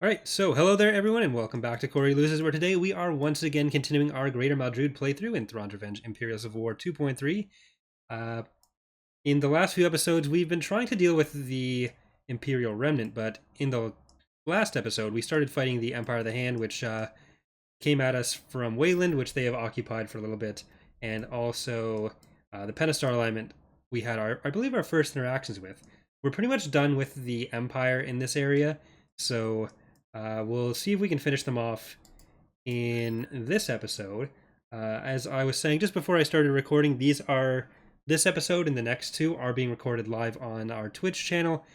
Alright, so hello there everyone and welcome back to Corey Loses, where today we are once again continuing our Greater Madrid playthrough in Thrawn's Revenge Imperial Civil War 2.3. In the last few episodes we've been trying to deal with the Imperial Remnant, but in the last episode we started fighting the Empire of the Hand, which came at us from Wayland, which they have occupied for a little bit, and also the Pentastar alignment we had I believe our first interactions with. We're pretty much done with the Empire in this area, so we'll see if we can finish them off in this episode. As I was saying just before I started recording, this episode and the next two are being recorded live on our Twitch channel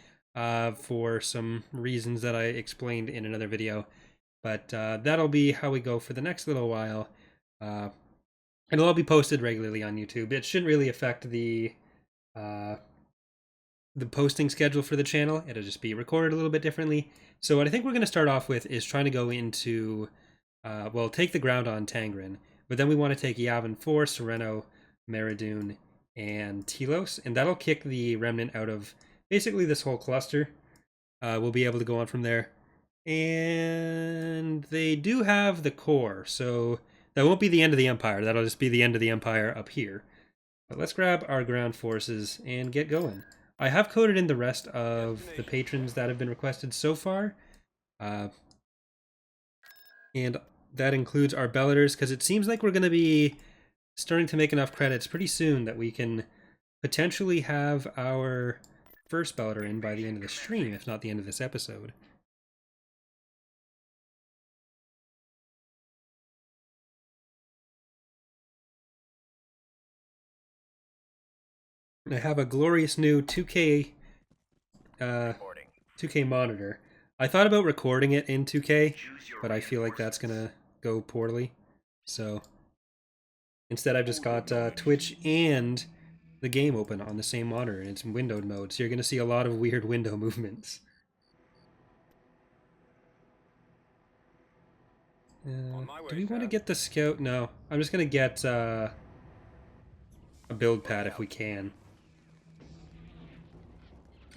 for some reasons that I explained in another video. But that'll be how we go for the next little while. It'll all be posted regularly on YouTube. It shouldn't really affect the posting schedule for the channel. It'll just be recorded a little bit differently. So what I think we're going to start off with is trying to go into, take the ground on Tangra, but then we want to take Yavin 4, Sereno, Maradoon, and Telos, and that'll kick the Remnant out of basically this whole cluster. We'll be able to go on from there. And they do have the core, so that won't be the end of the Empire. That'll just be the end of the Empire up here. But let's grab our ground forces and get going. I have coded in the rest of the patrons that have been requested so far. And that includes our belleters, because it seems like we're going to be starting to make enough credits pretty soon that we can potentially have our first belleter in by the end of the stream, if not the end of this episode. I have a glorious new 2K monitor. I thought about recording it in 2K, but I feel like that's gonna go poorly. So instead I've just got Twitch and the game open on the same monitor, and it's in windowed mode, so you're gonna see a lot of weird window movements. Do we want to get the scout? No, I'm just gonna get a build pad if we can.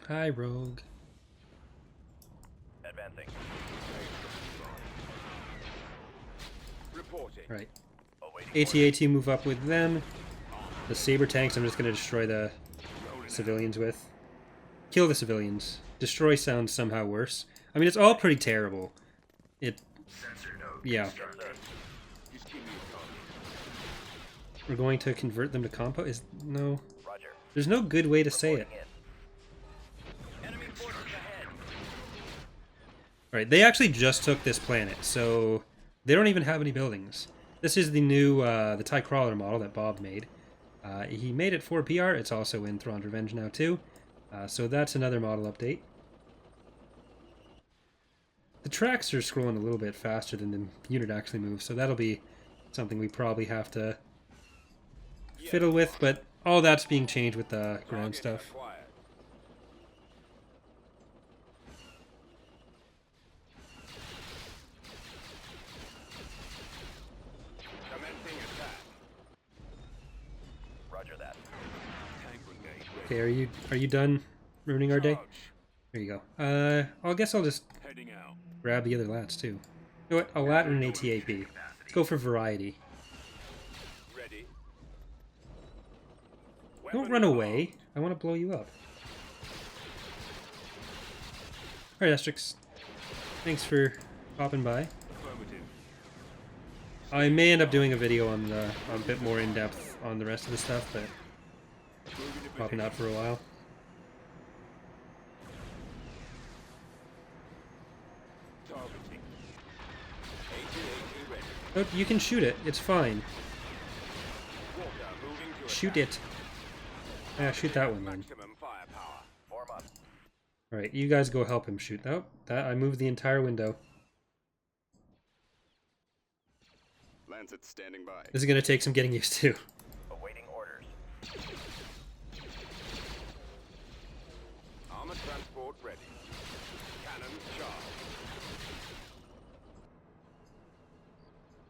Hi, Rogue. Advancing. Right. AT-AT move up with them. The saber tanks I'm just going to destroy the civilians with. Kill the civilians. Destroy sounds somehow worse. I mean, it's all pretty terrible. Yeah. We're going to convert them to compo? No. There's no good way to say it. Alright, they actually just took this planet, so they don't even have any buildings. This is the new, the TIE Crawler model that Bob made. He made it for PR, it's also in Thrawn's Revenge now too. So that's another model update. The tracks are scrolling a little bit faster than the unit actually moves, so that'll be something we probably have to fiddle with, but all that's being changed with the ground stuff. Okay, are you done ruining our day? There you go. I guess I'll just grab the other lats too. You know what? A lat and an AT-AP. Let's go for variety. Don't run away. I want to blow you up. Alright, Asterix. Thanks for popping by. I may end up doing a video on a bit more in-depth on the rest of the stuff, but probably not for a while. Oh, you can shoot it. It's fine. Shoot it. Yeah, shoot that one then. Alright, you guys go help him shoot. Oh, I moved the entire window. Standing by. This is going to take some getting used to. Awaiting orders. Armored transport ready. Cannon charged.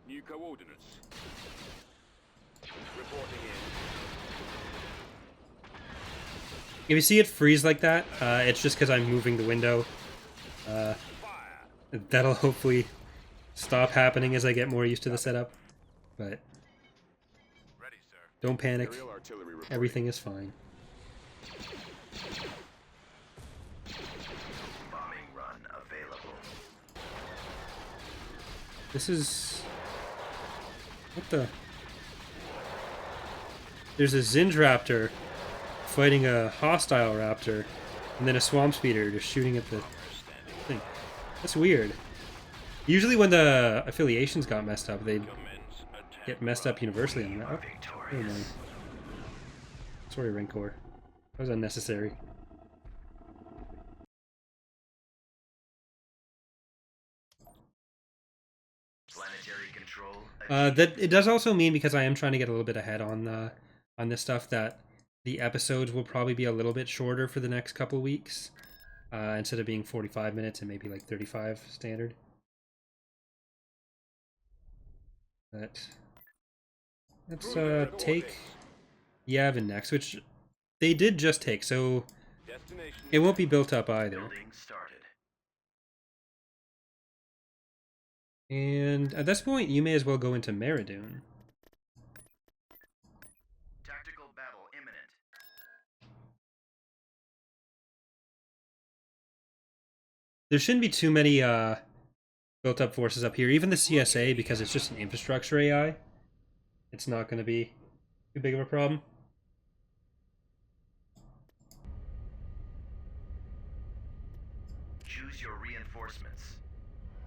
New coordinates. Reporting in. If you see it freeze like that, it's just because I'm moving the window. That'll hopefully stop happening as I get more used to the setup. But Ready, sir. don't panic. Imperial artillery reporting. Everything is fine. Bombing run available. This is... What the... There's a Zinj Raptor fighting a hostile Raptor, and then a Swamp Speeder just shooting at the thing. That's weird. Usually when the affiliations got messed up, they'd get messed up universally on that. Oh, never mind. Sorry, Rancor. That was unnecessary. Planetary control. That it does also mean, because I am trying to get a little bit ahead on this stuff, that the episodes will probably be a little bit shorter for the next couple of weeks, instead of being 45 minutes and maybe like 35 standard. But let's take Gavinax, which they did just take, so Destination. it won't be built up either. Building started. And at this point, you may as well go into Maradoon. Tactical battle imminent. There shouldn't be too many built-up forces up here. Even the CSA, because it's just an infrastructure AI, it's not going to be too big of a problem. Choose your reinforcements.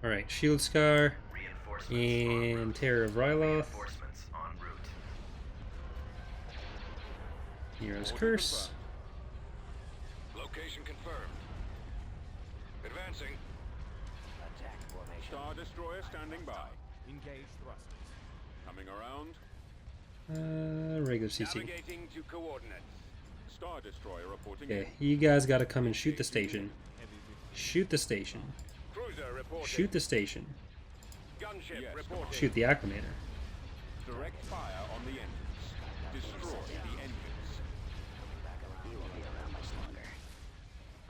Alright, Shield Scar Reinforcements en and route. Terror of Ryloth. Reinforcements en route. Hero's Order Curse. confirmed. Location confirmed. Advancing. Attack formation. Star Destroyer standing by. Engage thrusters. Coming around. Regular CC. Navigating to coordinates. Star Destroyer reporting Okay, in. you guys gotta come and shoot the station. Shoot the station. Cruiser reporting. Shoot the station. Gunship reporting. Shoot the Acclimator. Direct fire on the engines. Destroy the engines. You will be around much longer.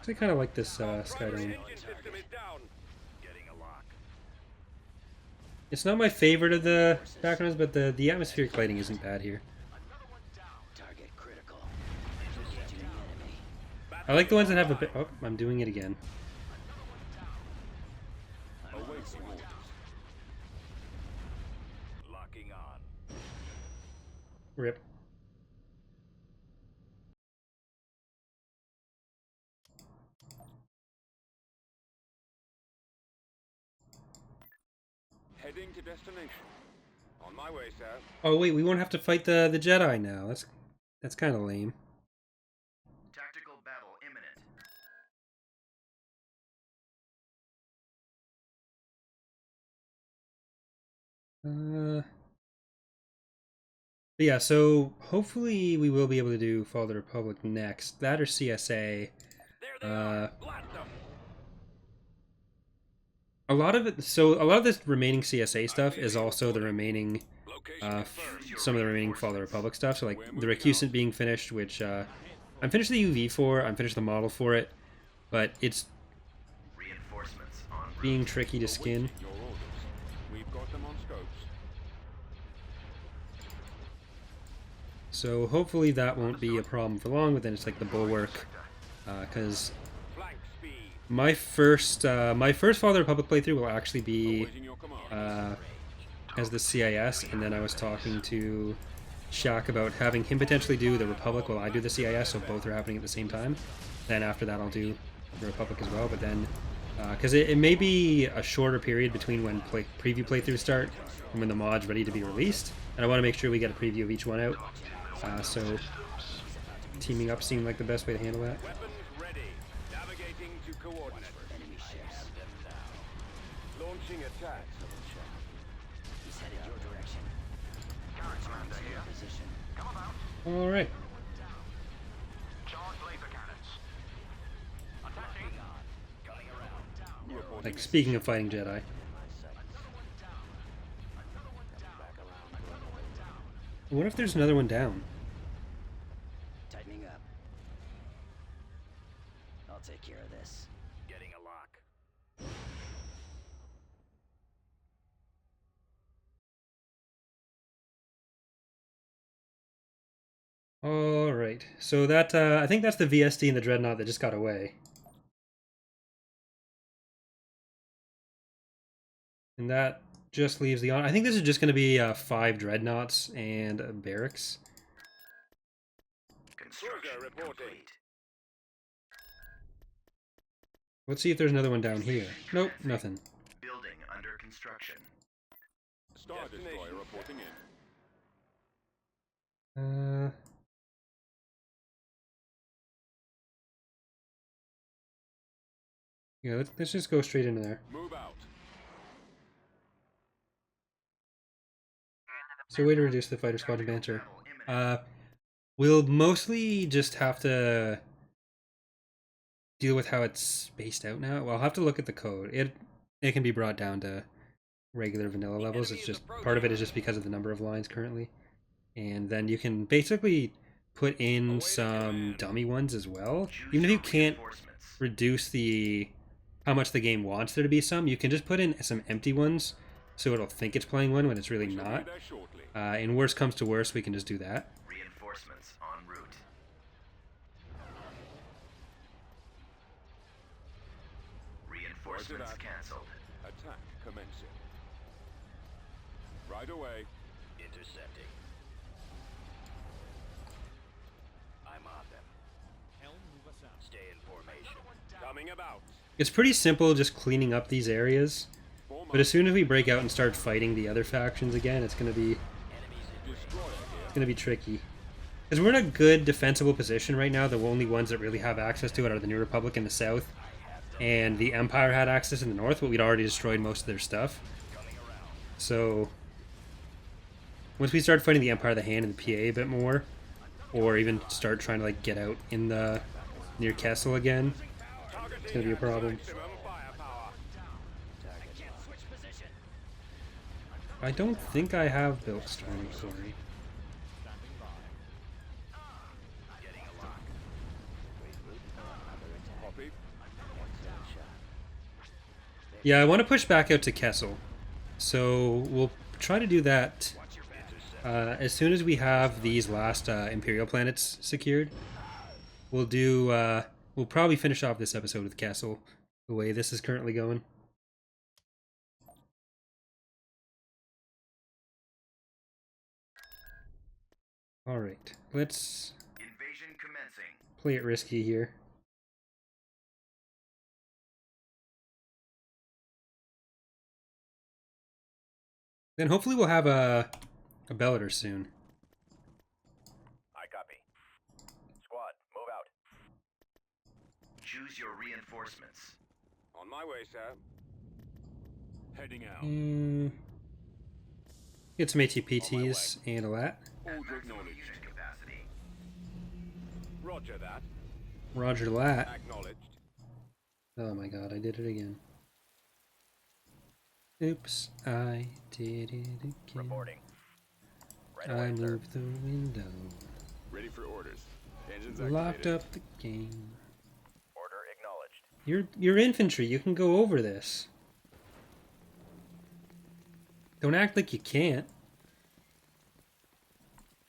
I kind of like this Primary Skydome. engine system is down. Getting a lock. It's not my favorite of the backgrounds, but the atmospheric lighting isn't bad here. Target critical. Engaging the enemy. I like the ones that have a bit... Oh, I'm doing it again. Awaiting orders. Locking on. Rip. Heading to destination. On my way, sir. Oh wait, we won't have to fight the Jedi now. That's kind of lame. Tactical battle imminent. But yeah, so hopefully we will be able to do Fall of the Republic next. That or CSA. There they are. Blast them. A lot of it, so a lot of this remaining CSA stuff is also the remaining, Location confirmed. some of the remaining Fall of the Republic stuff. So like the Recusant being finished, which I'm finished the UV for, I'm finished the model for it, but it's Reinforcements en route. being tricky to skin. Your orders. We've got them on scopes. So hopefully that won't be a problem for long, but then it's like the Bulwark, because Flank speed. my first Fall of the Republic playthrough will actually be Awaiting your command. as the CIS, and then I was talking to Shaq about having him potentially do the Republic while I do the CIS, so both are happening at the same time. Then after that I'll do the Republic as well, but then, because it may be a shorter period between when preview playthroughs start and when the mod's ready to be released, and I want to make sure we get a preview of each one out, so teaming up seemed like the best way to handle that. Weapons ready. Navigating to coordinates. Enemy ships. Launching attack. He's headed your direction. Return to your position. Alright. Like, speaking of fighting Jedi. What if there's another one down? Tightening up. I'll take care of this. Getting a lock. right. So that I think that's the VSD and the Dreadnought that just got away. And that just leaves the I think this is just going to be 5 Dreadnoughts and barracks. Construction complete. Let's see if there's another one down here. Nope, nothing. Building under construction. Star Destroyer reporting in. Yeah, let's just go straight into there. Move out. So way to reduce the fighter squadron banter. We'll mostly just have to deal with how it's spaced out now. Well, I'll have to look at the code. It can be brought down to regular vanilla levels. It's just part of it is just because of the number of lines currently. And then you can basically put in some dummy ones as well. Even if you can't reduce the how much the game wants there to be some, you can just put in some empty ones so it'll think it's playing one when it's really not. And worst comes to worst, we can just do that. Reinforcements en route. Reinforcements cancelled. Attack commencing. Right away. Intercepting. I'm on them. Stay in formation. Coming about. It's pretty simple just cleaning up these areas. But as soon as we break out and start fighting the other factions again, it's gonna be tricky. Because we're in a good defensible position right now. The only ones that really have access to it are the New Republic in the south, and the Empire had access in the north, but we'd already destroyed most of their stuff. So once we start fighting the Empire of the Hand and the PA a bit more, or even start trying to like get out in the near Kessel again, it's gonna be a problem. I don't think I have built Stormy Quarry. Yeah, I want to push back out to Kessel. So we'll try to do that as soon as we have these last Imperial planets secured. We'll probably finish off this episode with Kessel, the way this is currently going. Alright, let's Invasion commencing. play it risky here. Then hopefully we'll have a Bellator soon. I copy. Squad, move out. Choose your reinforcements. On my way, sir. Heading out. Get some ATPTs and a lat. Order Maximum acknowledged. unit capacity. Roger that. Roger lat. Acknowledged. Oh my god, I did it again. Oops, I did it again. Reporting. Right I away, sir. moved the window. Ready for orders. Engines Locked activated. up the game. Order acknowledged. You're infantry, you can go over this. Don't act like you can't.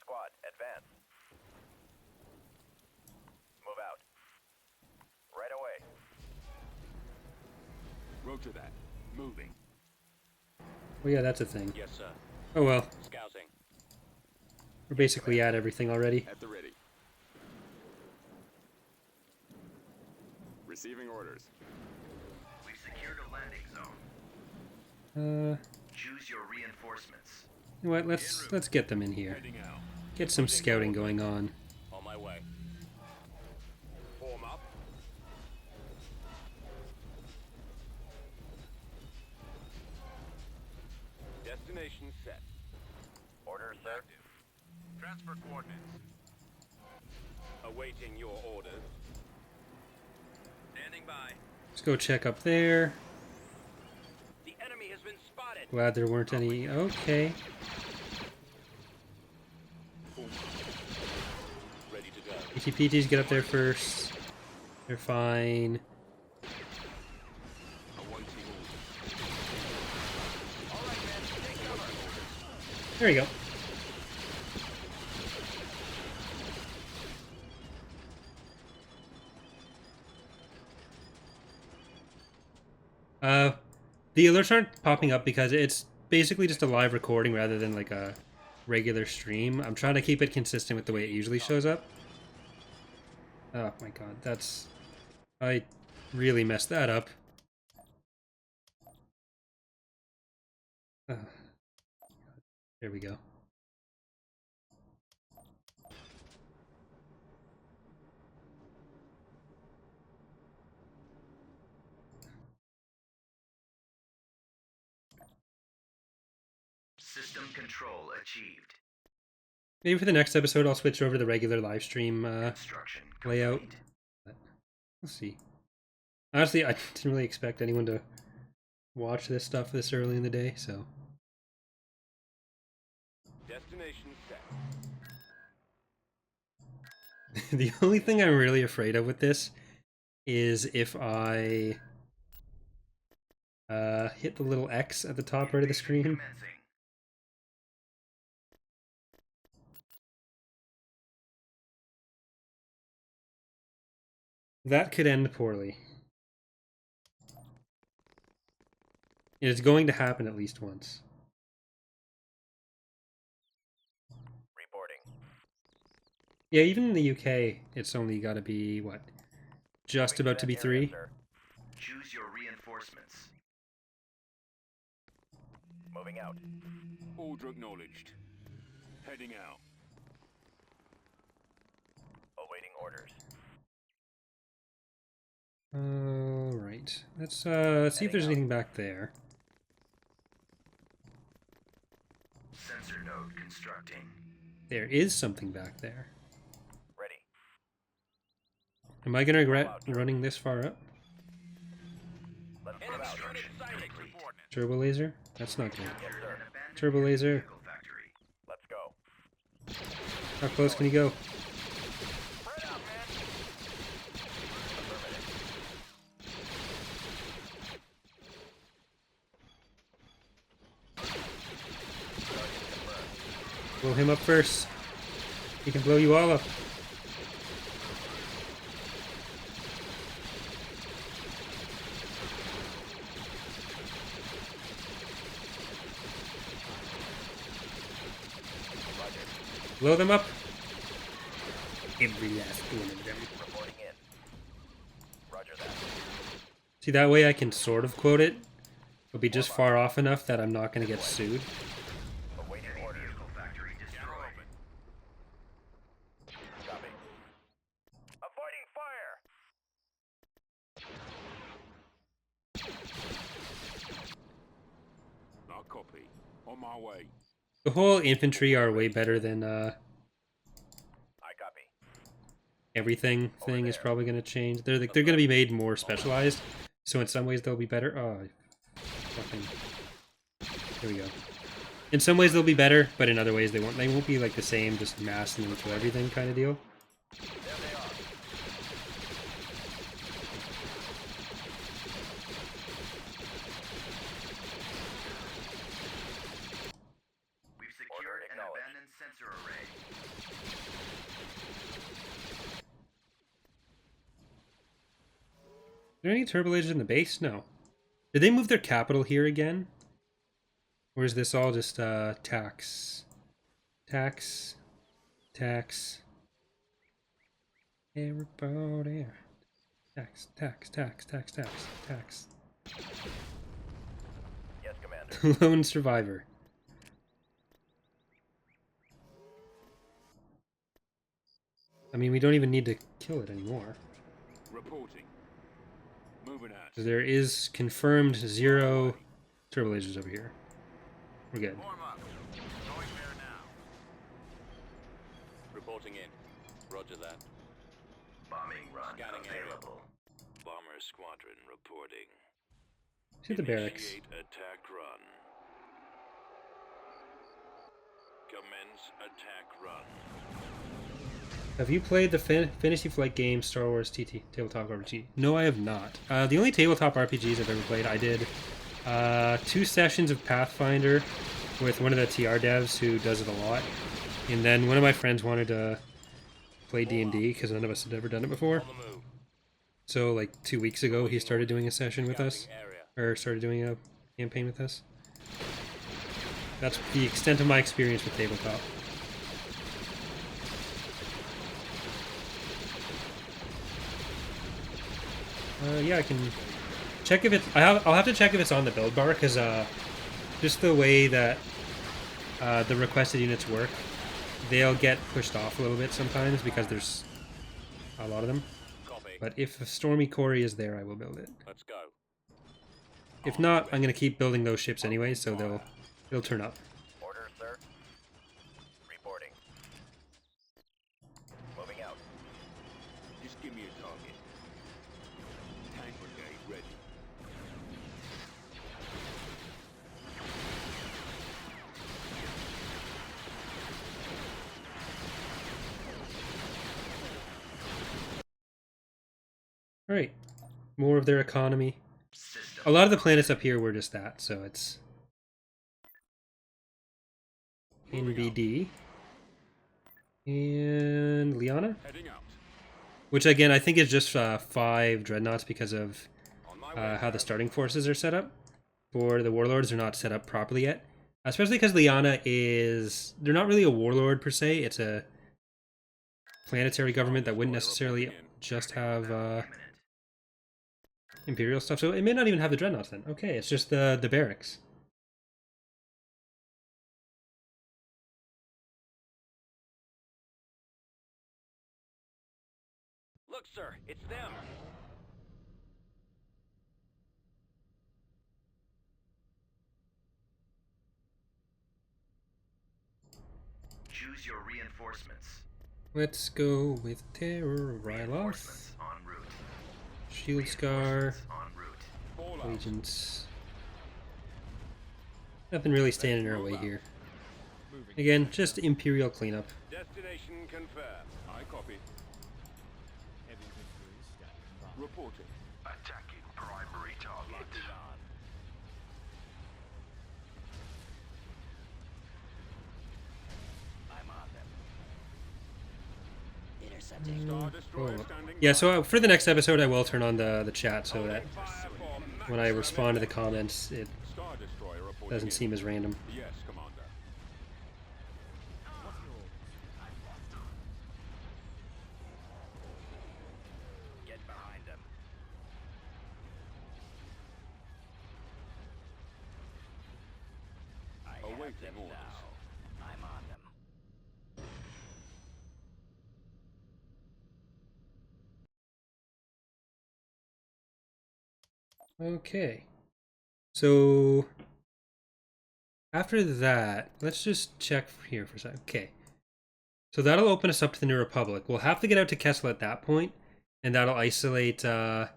Squad, advance. Move out. Right away. Roger that. Moving. Oh yeah, that's a thing. Yes, sir. Oh well, Scouting. we're basically at everything already. At the ready. Receiving orders. We've secured a landing zone. Uh, Choose your reinforcements. you know what? Let's get them in here. Heading out. Get some scouting going on. On my way. Form up. Destination set. Order, sir. Transfer coordinates. Awaiting your orders. Standing by. Let's go check up there. The enemy has been spotted. Glad there weren't any. Okay. Ready to go. ATPTs get up there first. They're fine. Awaiting orders. There we go. The alerts aren't popping up because it's basically just a live recording rather than like a regular stream. I'm trying to keep it consistent with the way it usually shows up. Oh my god, that's... I really messed that up. There we go. System control achieved. Maybe for the next episode I'll switch over to the regular live stream Construction layout. complete. But we'll see. Honestly, I didn't really expect anyone to watch this stuff this early in the day, so... Destination set. The only thing I'm really afraid of with this is if I hit the little X at the top right of the screen. Commencing. That could end poorly. It is going to happen at least once. Reporting. Yeah, even in the UK, it's only got to be, what, just about to be 3? Choose your reinforcements. Moving out. Order acknowledged. Heading out. Awaiting orders. Alright. Let's see if there's anything back there. Sensor node constructing. There is something back there. Ready. Am I gonna regret running this far up? Let's move out. Construction complete. Turbo laser? That's not good. Secured an abandoned Turbo laser. vehicle factory. Let's go. How close can you go? Spread out, man. Affirmative. Blow him up first. He can blow you all up. Blow them up. Every last one of them. Reporting in. Roger that. See, that way I can sort of quote it. It'll be just far off enough that I'm not going to get sued. Awaiting Enemy orders. vehicle factory destroyed. Copy. Avoiding fire. I'll copy. On my way. The whole infantry are way better than I copy. everything thing is probably going to change. They're going to be made more specialized, so in some ways they'll be better. Oh, fucking. Here we go. In some ways they'll be better, but in other ways they won't. They won't be like the same, just massing them into everything kind of deal. There they are. We've secured an acknowledged. abandoned sensor array. Are there any turbo lasers in the base? No. Did they move their capital here again? Or is this all just tax? Tax. Tax. Everybody. Tax, tax, tax, tax, tax, tax. Yes, Commander. Lone survivor. I mean, we don't even need to kill it anymore. Reporting. Moving out. There is confirmed 0 turbo lasers over here. We're good. Form up. Going there now. Reporting in. Roger that. Bombing run Scanning area. available. Bomber squadron reporting. See the barracks. Initiate attack run. Commence attack run. Have you played the Fantasy Flight game Star Wars TT Tabletop RPG? No, I have not. The only tabletop RPGs I've ever played, I did 2 sessions of Pathfinder with one of the TR devs who does it a lot, and then one of my friends wanted to play D&D because none of us had ever done it before. On the move. So like 2 weeks ago, he started doing a session with us. Scouting area. or started doing a campaign with us. That's the extent of my experience with tabletop. Yeah, I can check if it's. I'll have to check if it's on the build bar because just the way that the requested units work, they'll get pushed off a little bit sometimes because there's a lot of them. Copy. But if a Stormy Quarry is there, I will build it. Let's go. If not, I'm gonna keep building those ships anyway, so they'll turn up. Order, sir. Reporting. Moving out. Just give me a target. Tank brigade ready. All right, more of their economy. System. A lot of the planets up here were just that, so it's NBD and Liana, Heading out. which again I think is just 5 dreadnoughts because of On my way. how the starting forces are set up. For the warlords, they're not set up properly yet, especially because Liana is—they're not really a warlord per se. It's a planetary government that wouldn't necessarily just have Imperial stuff, so it may not even have the dreadnoughts then. Okay, it's just the barracks. Look, sir, it's them. Choose your reinforcements. Let's go with Terror, Reinforcements Ryloth, en route. Shield Scar, Reinforcements en route. Fall out. Allegiance. Nothing really standing in our way here. Again, just Imperial cleanup. Destination confirmed. I copy. Reporting. Attacking primary target. Locked on. I'm on them. Intercepting. Star destroyer Oh. standing Yeah, by. so for the next episode, I will turn on the chat so that Fire for when I maximum respond to the effect. comments, it Star destroyer reporting doesn't in. seem as random. Yes, Commander. Get behind them. I have Awaiting them orders. now. I'm on them. Okay. So after that, let's just check here for a second. Okay. So that'll open us up to the New Republic. We'll have to get out to Kessel at that point, and that'll isolate Hatch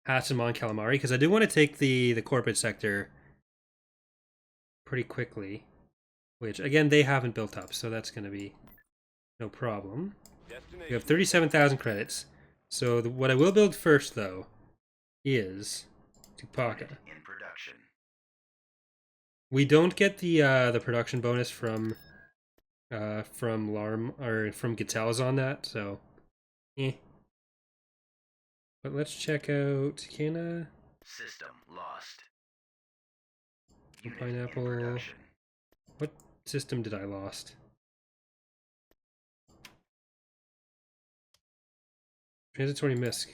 and Mon Calamari, because I do want to take the corporate sector pretty quickly, which again they haven't built up, so that's going to be no problem. Destination. We have 37,000 credits. So what I will build first, though, is Tupaka. In production. We don't get the production bonus from Larm or from Gatels on that, so But let's check out System lost. Unit Pineapple. in production. What system did I lost? Transitory Misk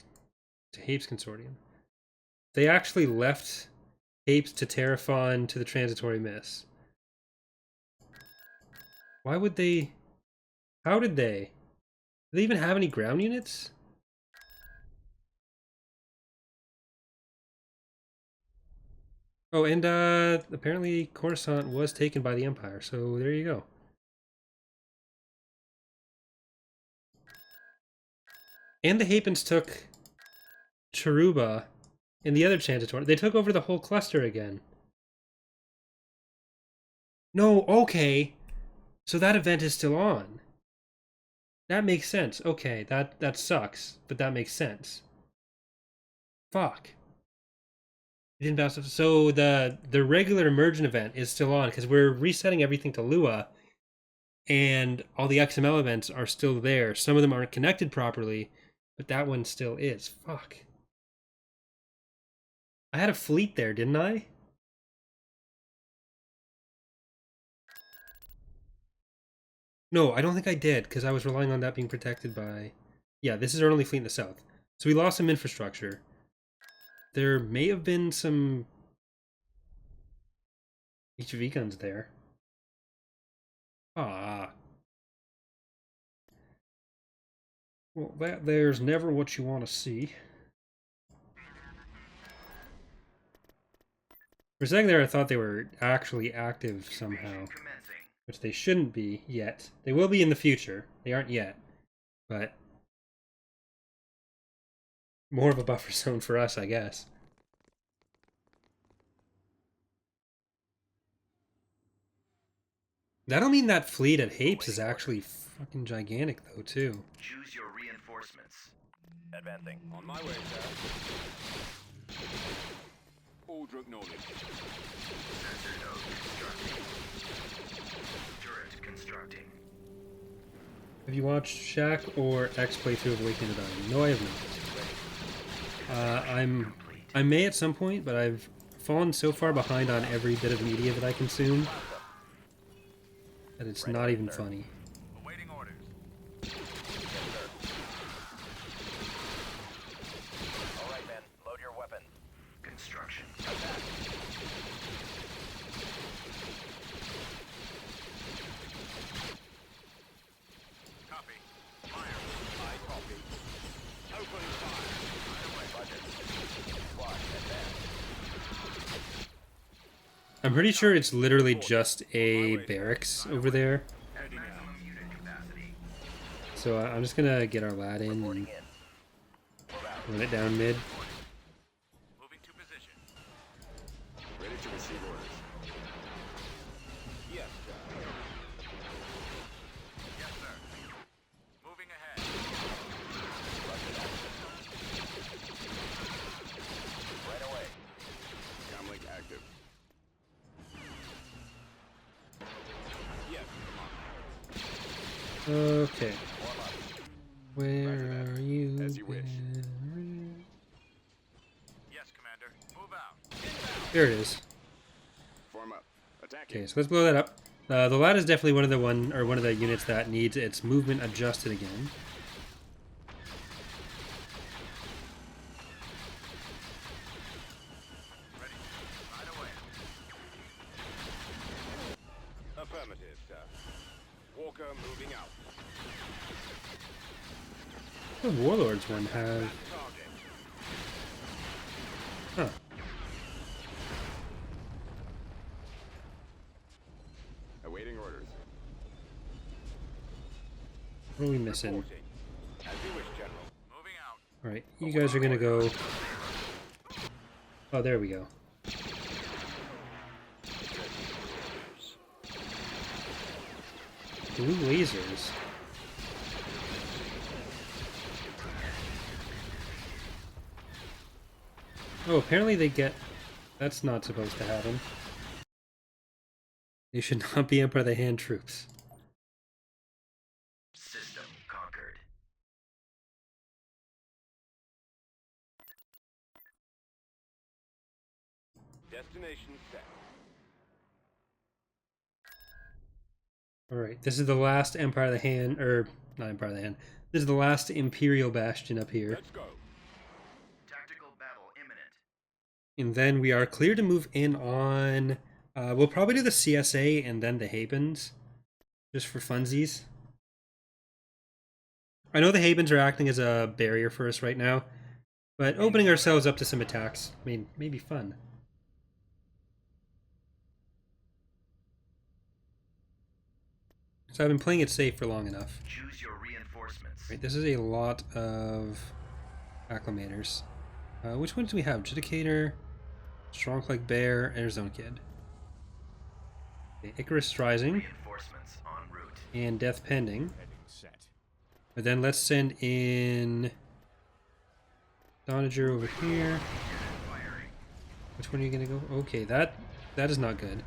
to Hapes Consortium. They actually left Hapes to Terraphon to the Transitory Miss. Why would they? How did they? Do they even have any ground units? Oh, and apparently Coruscant was taken by the Empire, so there you go. And the Hapens took Cheruba and the other Chantator. They took over the whole cluster again. No, okay. So that event is still on. That makes sense. Okay, that sucks, but that makes sense. Fuck. It didn't bounce. So the regular immersion event is still on because we're resetting everything to Lua, and all the XML events are still there. Some of them aren't connected properly, but that one still is. Fuck. I had a fleet there, didn't I? No, I don't think I did, because I was relying on that being protected by... Yeah, this is our only fleet in the south. So we lost some infrastructure. There may have been some HV guns there. Ah. Well, there's never what you want to see. For a second there, I thought they were actually active somehow, Commencing. which they shouldn't be yet. They will be in the future. They aren't yet, but more of a buffer zone for us, I guess. That'll mean that fleet at Hapes is actually fucking gigantic, though, too. Choose your reinforcements. Advancing. On my way, sir. Order acknowledged. Sensor node constructing. Turret constructing. Have you watched Shaq or X playthrough of Awakening to Dying? No, I have not. I may at some point, but I've fallen so far behind on every bit of media that I consume that it's not even funny. Awaiting orders. All right, men. Load your weapons. Construction. Copy. Fire. I copy. Opening fire. Budget. Squad, advance. I'm pretty sure it's literally just a barracks over there. At maximum unit capacity. So I'm just gonna get our lad in and Reporting in. run it down mid. Moving to position. Ready to receive orders. Yes, sir. Yes, sir. Moving ahead. Right away. Comlink active. Yes, Okay. Where are you? As you wish. yes, Commander. Move out. There it is. Form up. Attacking. Okay, so let's blow that up. The lad is definitely one of the units that needs its movement adjusted again. Ready. Right away. Affirmative, sir. Walker moving out. The Warlords one have... Target. Huh. Awaiting orders. What are we missing? Reporting. As you wish, General. Moving out. Alright, you guys are gonna go... Oh, there we go. Blue lasers. Oh, apparently they get... That's not supposed to happen. They should not be up by the hand troops. System conquered. Destination set. Alright, this is the last Empire of the Hand, or not Empire of the Hand. This is the last Imperial bastion up here. Let's go. Tactical battle imminent. And then we are clear to move in on... we'll probably do the CSA and then the Habens. Just for funsies. I know the Habens are acting as a barrier for us right now. But opening ourselves up to some attacks may be fun. So I've been playing it safe for long enough. Choose your reinforcements. Right, this is a lot of acclimators. Which ones do we have? Judicator, Strong like Bear, Arizona Kid. Okay, Icarus Rising, Reinforcements en route. and Death Pending. Heading set. But then let's send in Donager over here. Firing. Which one are you gonna go? Okay, that is not good.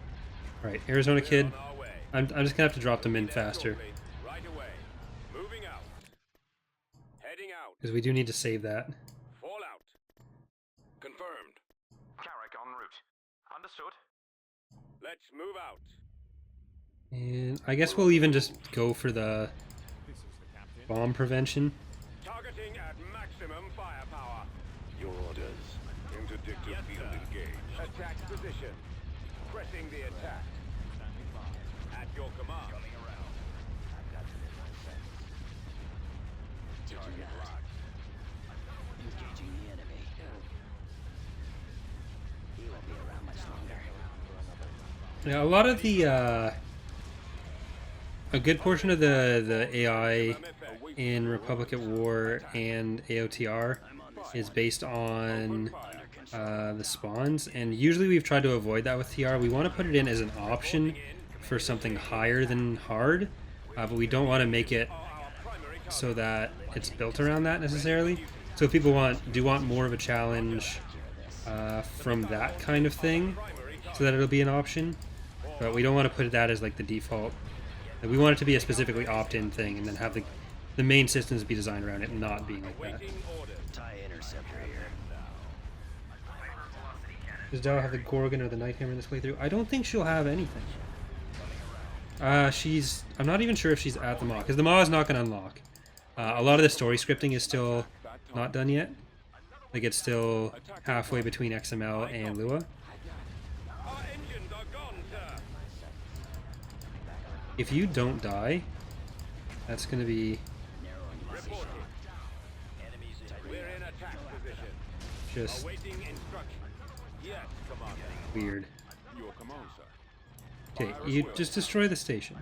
Alright, Arizona Kid. On our way. I'm just gonna have to drop them in There faster. shortly. Right away. Moving out. Heading out. Because we do need to save that. Fall out. Confirmed. Understood. Let's move out. And I guess we'll even just go for the This is the captain. bomb prevention. Targeting at maximum firepower. Your orders. Interdictive field engaged. Attack position. Pressing the attack. Standing by. At your command. Coming around. I've got to live my sentence. Taking that. Engaging the enemy. He won't be around much longer. Yeah, a lot of the a good portion of the AI in Republic at War and AOTR is based on the spawns, and usually we've tried to avoid that with TR. We want to put it in as an option for something higher than hard, but we don't want to make it so that it's built around that necessarily. So if people do want more of a challenge from that kind of thing, so that it'll be an option, but we don't want to put that as like the default. Like, we want it to be a specifically opt-in thing, and then have the main systems be designed around it not being like that. TIE interceptor here. Does Dao have the Gorgon or the Night Hammer in this playthrough? I don't think she'll have anything. I'm not even sure if she's at the Maw, because the Maw is not going to unlock. A lot of the story scripting is still not done yet. Like, it's still halfway between XML and Lua. Our engines are gone, sir. If you don't die, that's going to be Reporting. Enemies in. We're in attack position. just Awaiting instruction. Yes, Commander. weird. Your command, sir. Okay, Fire at you will. just destroy the station.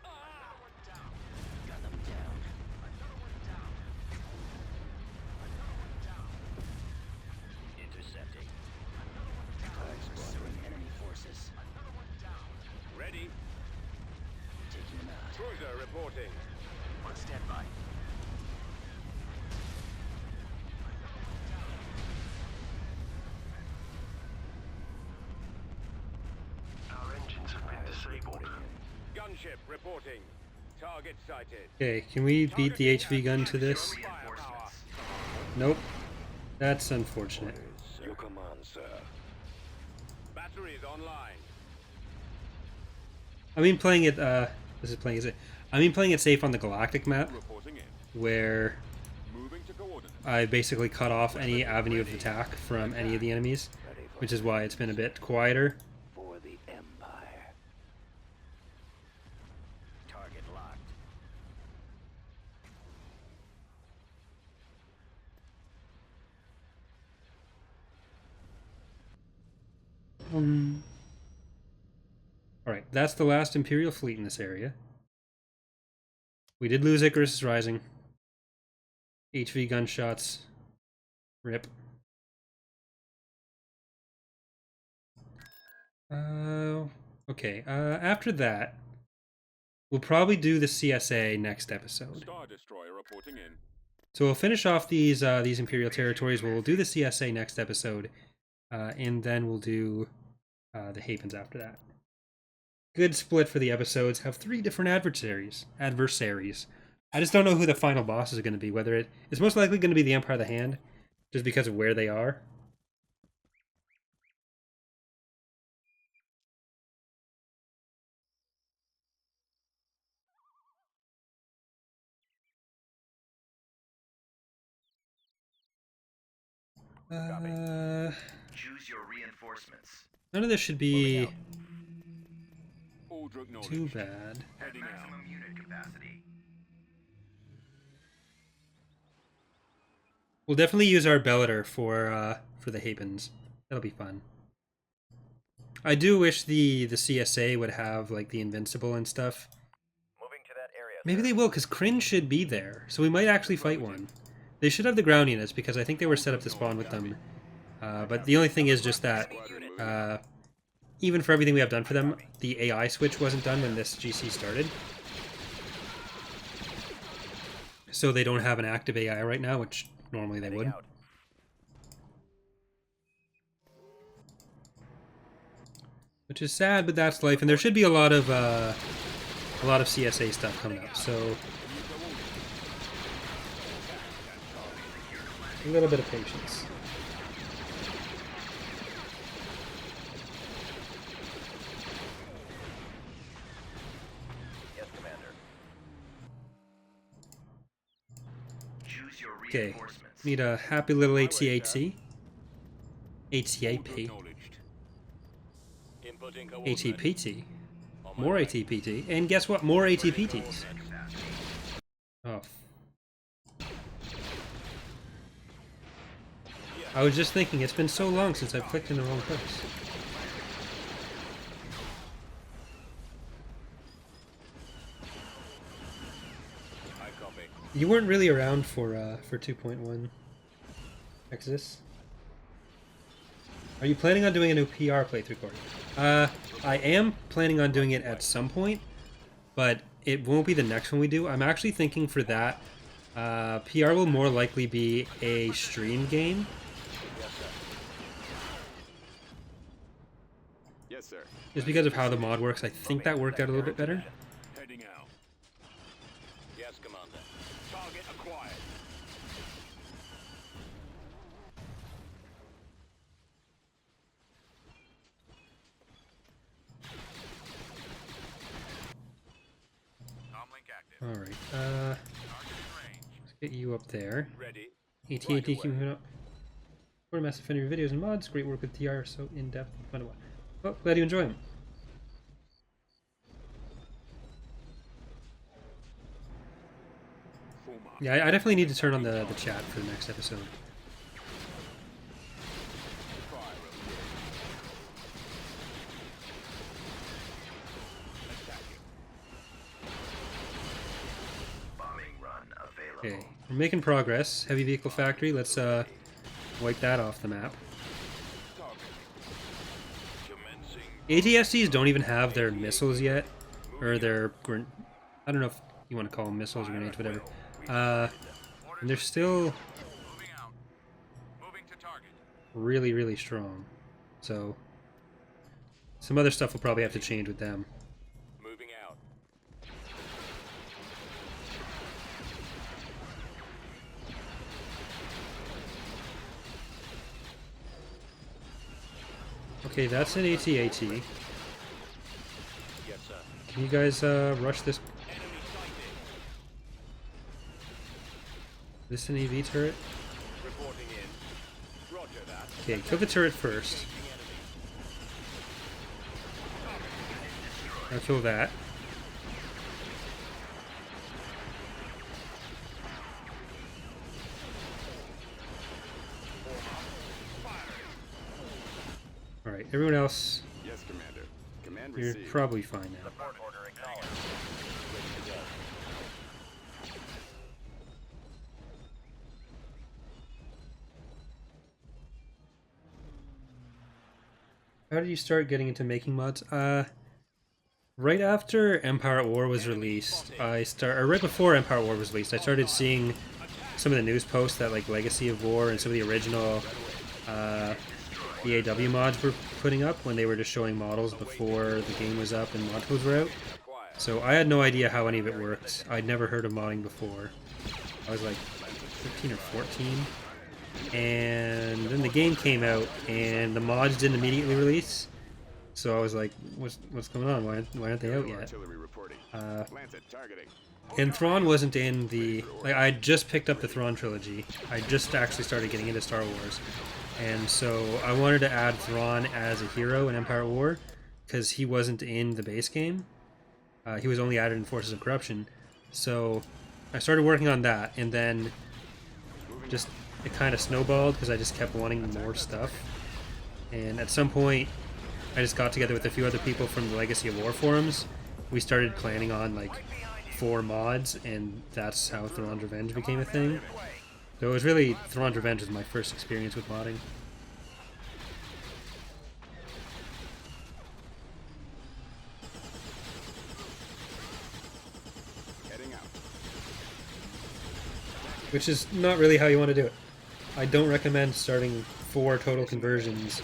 Gun them down. Intercepting. Pursuing enemy forces. Ready. Taking them out. Cruiser reporting. On standby. Our engines have been disabled. Gunship reporting. Target sighted. Okay, can we beat the HV gun to this? Firepower. Nope. That's unfortunate. Your command, sir. Batteries online. I mean playing it playing it safe on the galactic map, Reporting in. where Moving to coordinates. I basically cut off any avenue of attack from any of the enemies, which is why it's been a bit quieter. For the Empire. Target locked. Alright, that's the last Imperial fleet in this area. We did lose Icarus Rising. HV gunshots. Rip. Okay, after that, we'll probably do the CSA next episode. Star Destroyer reporting in. So we'll finish off these Imperial territories. We'll do the CSA next episode, and then we'll do the Havens after that. Good split for the episodes. Have 3 different adversaries. I just don't know who the final boss is going to be. Whether it's most likely going to be the Empire of the Hand, just because of where they are. Choose your reinforcements. None of this should be Order acknowledged. too bad. At Heading out. maximum unit capacity. We'll definitely use our Bellator for the Havens. That'll be fun. I do wish the CSA would have like the Invincible and stuff. Moving to that area. Maybe they will, because Kryn should be there, so we might actually fight one. They should have the ground units, because I think they were set up to spawn with them. But the only thing is just that, even for everything we have done for them, the AI switch wasn't done when this GC started. So they don't have an active AI right now, which normally they would. Which is sad, but that's life, and there should be a lot of CSA stuff coming up, so a little bit of patience. Choose your Okay, reinforcements. need a happy little AT-AT. AT-AP. Acknowledged. Inputting AT-PT. On my More way. AT-PT. And guess what? More AT-PTs. Oh. I was just thinking, it's been so long since I've clicked in the wrong place. I copy. You weren't really around for 2.1 Exodus. Are you planning on doing a new PR playthrough, Corey? I am planning on doing it at some point, but it won't be the next one we do. I'm actually thinking for that, PR will more likely be a stream game. Yes, sir. Just because of how the mod works, I think that worked out a little bit better. Heading out. Yes, Commander. Target acquired. Comlink active. Alright, Target in range. let's get you up there. Ready. AT-AT keep moving up. For massive fan of your videos and mods, great work with TR, so in-depth and fun to watch. Well, glad you enjoy them. Form up. Yeah, I definitely need to turn on the chat for the next episode. Fire attacking. Bombing run available. Okay, we're making progress. Heavy vehicle factory, let's wipe that off the map. Target. Commencing. ATSTs don't even have their missiles yet, or their, I don't know if you want to call them missiles or grenades, whatever. And they're still Moving out. Moving to target. really, really strong. So, some other stuff will probably have to change with them. Moving out. Okay, that's an AT-AT. Yes, sir. Can you guys rush this? Enemy sighted. This an AV turret? Reporting in. Roger that. Okay, kill the turret first. Now kill that. Alright, everyone else, Yes, Commander. Command you're received. probably fine now. Support order acknowledged. How did you start getting into making mods? Right after Empire at War was released, or right before Empire at War was released, I started seeing some of the news posts that like Legacy of War and some of the original EAW mods were putting up when they were just showing models before the game was up and mod codes were out. So I had no idea how any of it worked. I'd never heard of modding before. I was like 15 or 14. And then the game came out and the mods didn't immediately release. So I was like, what's going on? Why aren't they out yet? Artillery reporting. Lancet targeting. And Thrawn wasn't in the... Like, I just picked up the Thrawn trilogy. I just actually started getting into Star Wars. And so I wanted to add Thrawn as a hero in Empire at War, because he wasn't in the base game. He was only added in Forces of Corruption. So I started working on that, and then just it kind of snowballed because I just kept wanting more stuff. And at some point, I just got together with a few other people from the Legacy of War forums. We started planning on like 4 mods, and that's how Thrawn's Revenge became a thing. So it was really, Thrawn's Revenge was my first experience with modding. Heading out. Which is not really how you want to do it. I don't recommend starting 4 total conversions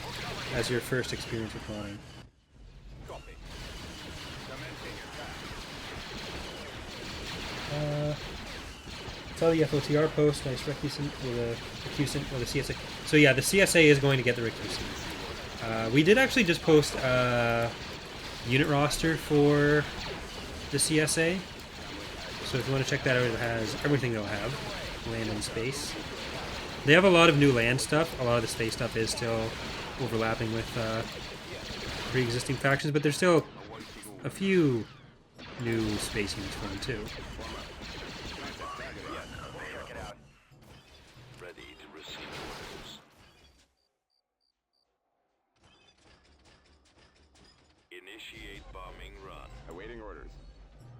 as your first experience with modding. Copy. Commencing attack. Saw the FOTR post, nice recusant with a CSA. So yeah, the CSA is going to get the recusant. We did actually just post a unit roster for the CSA. So if you want to check that out, it has everything they'll have. land and space. They have a lot of new land stuff. A lot of the space stuff is still overlapping with pre-existing factions, but there's still a few new space units for them too. Check it out. Ready to receive orders. Initiate bombing run. Awaiting orders.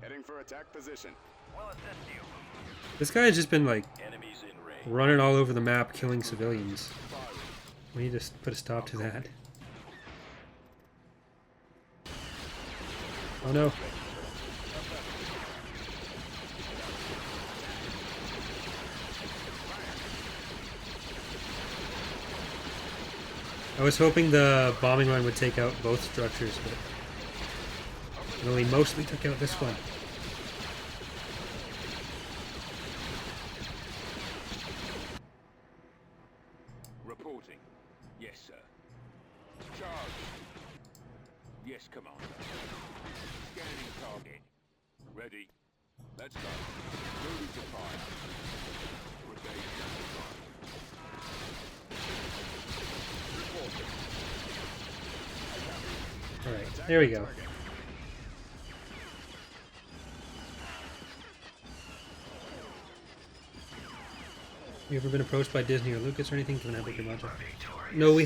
Heading for attack position. We'll assist you. This guy has just been like Enemies in range. running all over the map, killing civilians. We need to put a stop to that. Oh no. I was hoping the bombing run would take out both structures, but it only mostly took out this one. Reporting. Yes, sir. Charge. Yes, Commander. Scanning target. Ready. Let's go. Moving to fire. Brigade standing by. Reporting. Alright, there we go. You ever been approached by Disney or Lucas or anything? Can I book your module? No, we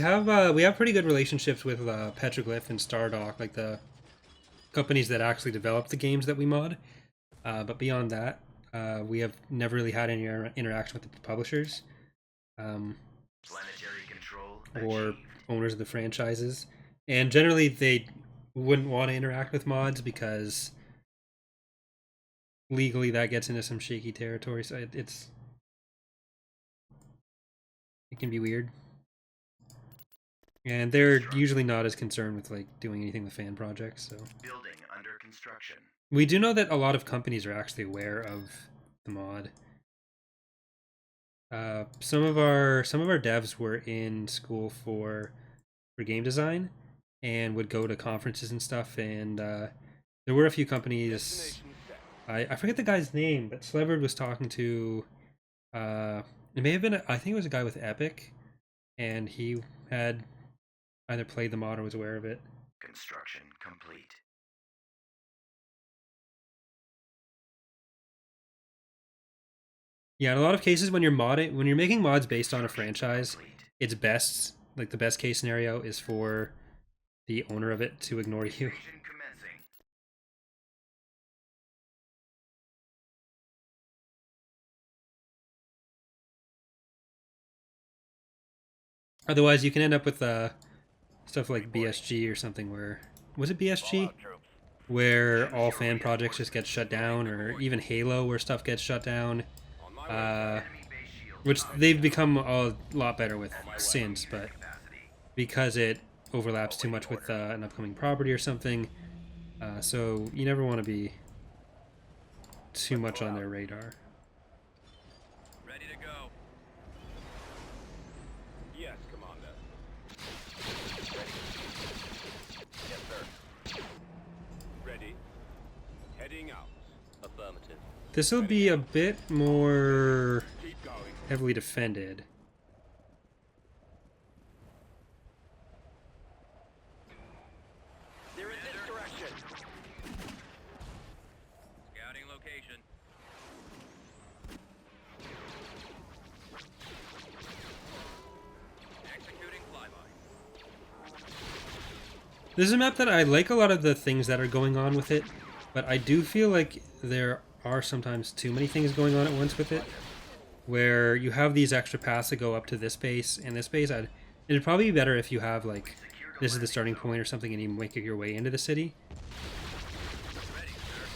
have pretty good relationships with Petroglyph and Stardock, like the companies that actually develop the games that we mod. But beyond that, we have never really had any interaction with the publishers Planetary control. or achieved. owners of the franchises. And generally, they wouldn't want to interact with mods because legally that gets into some shaky territory. So it can be weird. And they're usually not as concerned with like doing anything with fan projects. So Building under construction. we do know that a lot of companies are actually aware of the mod. Some of our devs were in school for game design and would go to conferences and stuff. And there were a few companies. Destination set. I forget the guy's name, but Sleverd was talking to. It may have been. I think it was a guy with Epic, and he had either played the mod or was aware of it. Construction complete. Yeah, in a lot of cases, when you're making mods based on a franchise, Complete. it's best. Like the best case scenario is for the owner of it to ignore you. Invasion commencing. Otherwise, you can end up with stuff like BSG or something where was it BSG where all fan projects just get shut down, or even Halo where stuff gets shut down. On my way. Uh, Enemy base shield. which they've become a lot better with my way. since, but Capacity. because it overlaps too much with an upcoming property or something, so you never want to be too much on their radar. Ready to go. Yes, Commander. Yes, sir. Ready. Heading out. Affirmative. This will be a bit more Keep going. heavily defended. They're in this direction. Scouting location. Executing flyby. This is a map that I like a lot of the things that are going on with it, but I do feel like there are sometimes too many things going on at once with it, where you have these extra paths that go up to this base and this base. It'd probably be better if you have like this is the starting point or something, and you make your way into the city. Ready, sir.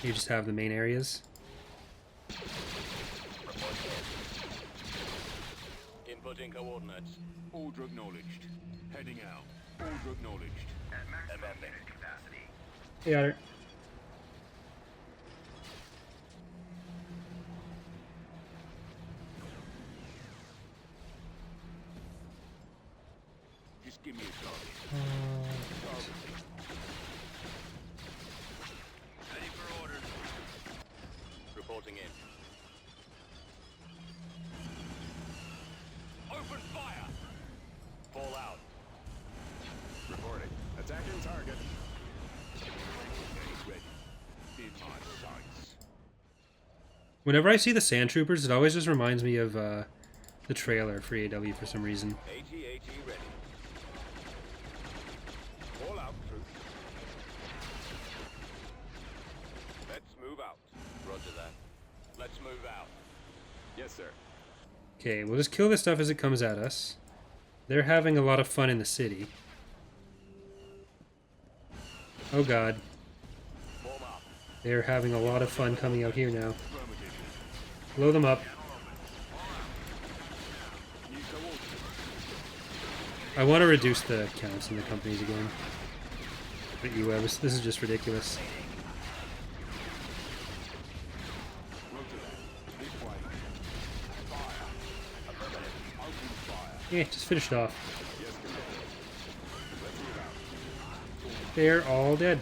You just have the main areas. Inputting coordinates. Order acknowledged. Heading out. Order acknowledged. At maximum unit capacity. Hey, Otter. Just give me a target. Ready for orders. Reporting in. Whenever I see the sand troopers, it always just reminds me of the trailer for AW for some reason. AT-AT ready. All out, troops. Let's move out. Roger that. Let's move out. Yes, sir. Okay, we'll just kill this stuff as it comes at us. They're having a lot of fun in the city. Oh god. Form up. They're having a lot of fun coming out here now. Blow them up. I want to reduce the counts in the companies again. But this is just ridiculous. Yeah, just finish it off. They're all dead.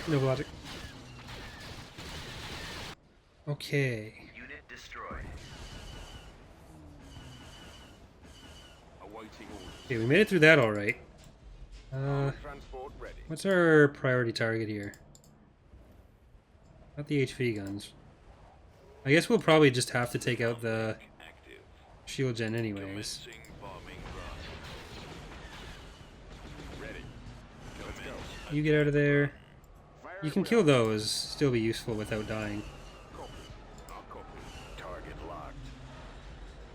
No logic. Okay. Unit destroyed. Awaiting orders. Okay, we made it through that all right. Transport ready. What's our priority target here? Not the HV guns. I guess we'll probably just have to take out the Active. shield gen anyways. Commencing bombing run. Ready. Let's go. You get out of there. Fire You at can will. kill those, still be useful without dying. Copy. I'll copy. Target locked.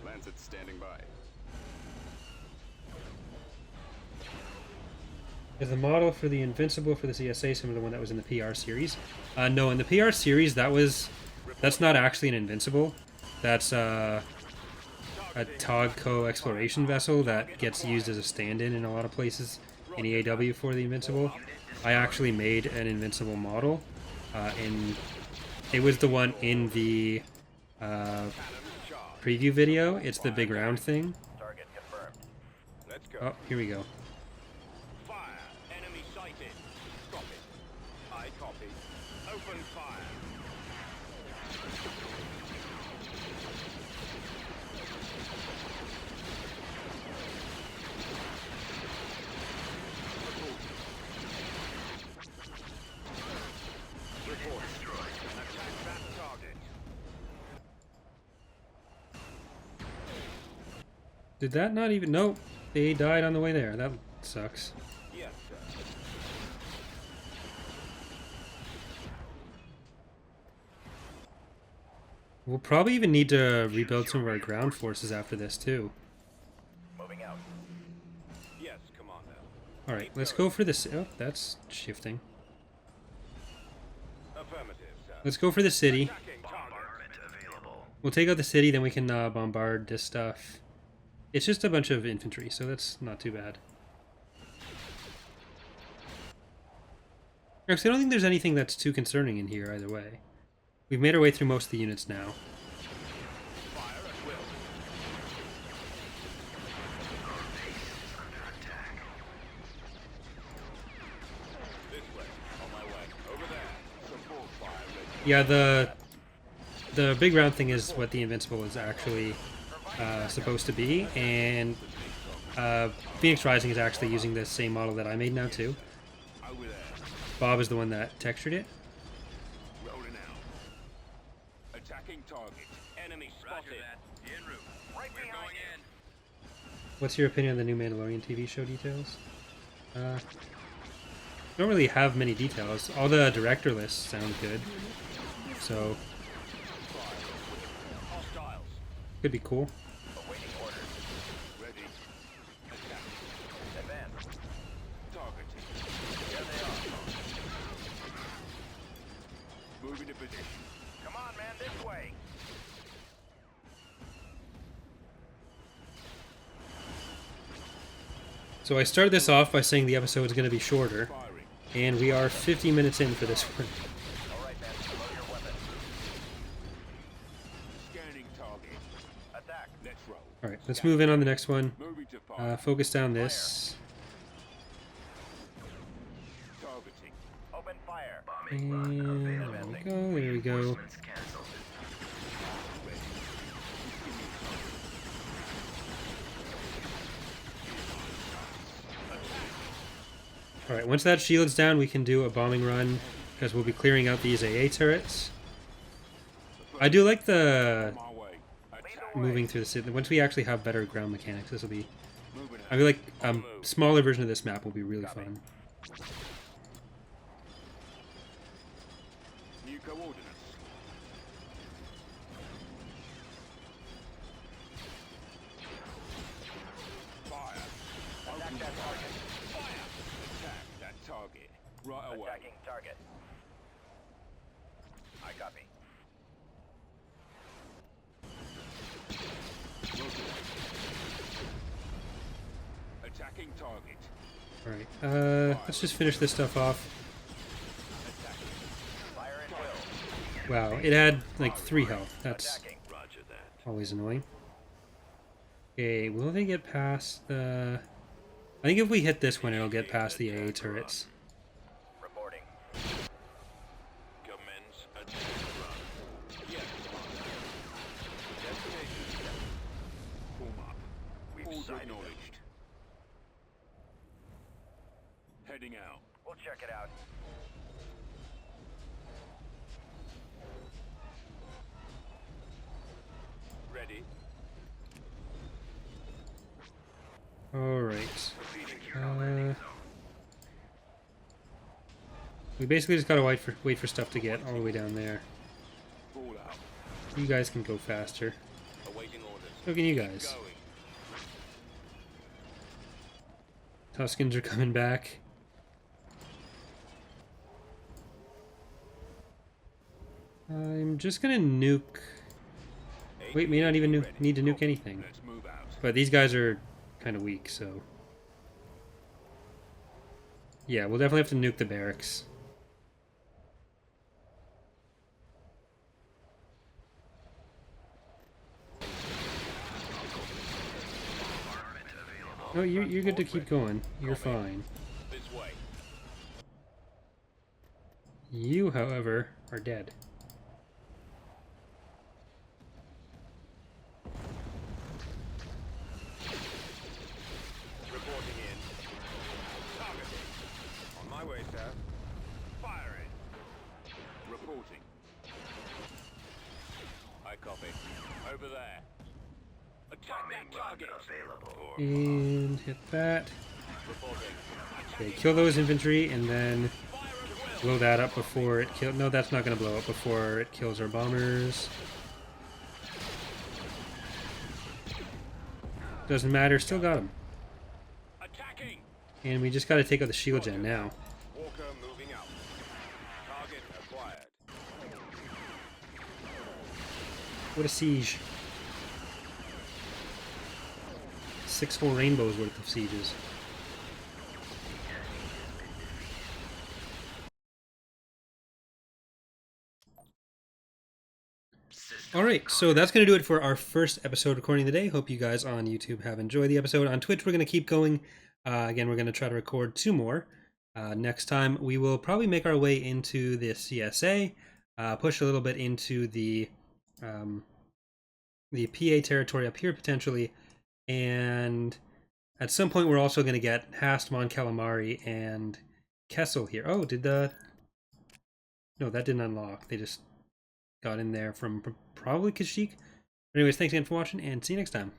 Lancet standing by. Is the model for the Invincible for the CSA similar to the one that was in the PR series? No, in the PR series that's not actually an Invincible. That's a Togco exploration vessel that gets used as a stand-in in a lot of places in EAW for the Invincible. I actually made an Invincible model, and it was the one in the preview video. It's the big round thing. Target confirmed. Let's go. Oh, here we go. Fire. Enemy sighted. Copy. I copy. Open fire. Report. Attack that target. Did that not even... Nope. They died on the way there. That sucks. Yes, sir. We'll probably even need to rebuild some of our ground forces after this, too. Moving out. Yes, Commander. Alright, let's go for this... Oh, that's shifting. Affirmative, sir. Let's go for the city. Attacking target. Bombardment available. We'll take out the city, then we can bombard this stuff. It's just a bunch of infantry, so that's not too bad. Actually, I don't think there's anything that's too concerning in here either way. We've made our way through most of the units now. Fire at will. This way. On my way. Over there. Support fire ready. Yeah, the big round thing is what the Invincible is actually supposed to be, and Phoenix Rising is actually using the same model that I made now too. Over there. Bob is the one that textured it. Rolling out. Attacking target. Enemy Roger spotted. that. En route. Right We're behind going you. in. What's your opinion on the new Mandalorian TV show details? Don't really have many details. All the director lists sound good, so Hostiles. could be cool. Awaiting orders. Ready. Attack. Advance. Targeting. Here they are. Moving to position. Come on, man, this way. So I started this off by saying the episode is going to be shorter, Firing. and we are 50 minutes in for this one. All right, man, load your weapon. Scanning target. Attack. Let's roll. Alright, let's move in on the next one. Moving to fire. Focus down this. Targeting. Open fire. And there we go. Reinforcements canceled. Alright, once that shield's down, we can do a bombing run, because we'll be clearing out these AA turrets. I do like the My way. Attack. moving through the city. Once we actually have better ground mechanics, this will be... Moving I feel like a smaller version of this map will be really fun. New coordinates. Fire. Attack that target. Fire. Attack that target. Right away. Attacking target. I copy. Attacking target. Alright, let's just finish this stuff off. Fire at will. Wow, it had like 3 health. That's Attacking. Roger that. always annoying. Okay, will they get past the... I think if we hit this one, it'll get past the AA turrets. Reporting. Commence attack run. Yes. Destination. Form up. We've Order sighted them. acknowledged. Heading out. We'll check it out. Ready. Alright. We basically just gotta wait for stuff to get all the way down there. Fall out. You guys can go faster. Awaiting orders. So can you guys. Going. Tuskens are coming back. I'm just gonna nuke... Wait, may not even need to nuke anything. Let's move out. But these guys are kind of weak, so... Yeah, we'll definitely have to nuke the barracks. Oh, you're good to keep going. You're fine. This way. You, however, are dead. Reporting in. Targeting. On my way, sir. Firing. Reporting. I copy. Over there. Attack that target. And hit that. Reporting. Okay, kill those infantry and then blow that up before it kills... No, that's not going to blow up before it kills our bombers. Doesn't matter, still got them. Attacking. And we just got to take out the shield gen now. Walker moving out. Target acquired. What a siege. 6 whole rainbows worth of sieges. Alright, so that's going to do it for our first episode recording today. Hope you guys on YouTube have enjoyed the episode. On Twitch, we're going to keep going. Again, we're going to try to record 2 more. Next time, we will probably make our way into the CSA, push a little bit into the PA territory up here, potentially, and at some point, we're also going to get Hast, Mon Calamari, and Kessel here. Oh, did the... No, that didn't unlock. They just got in there from probably Kashyyyk. Anyways, thanks again for watching, and see you next time.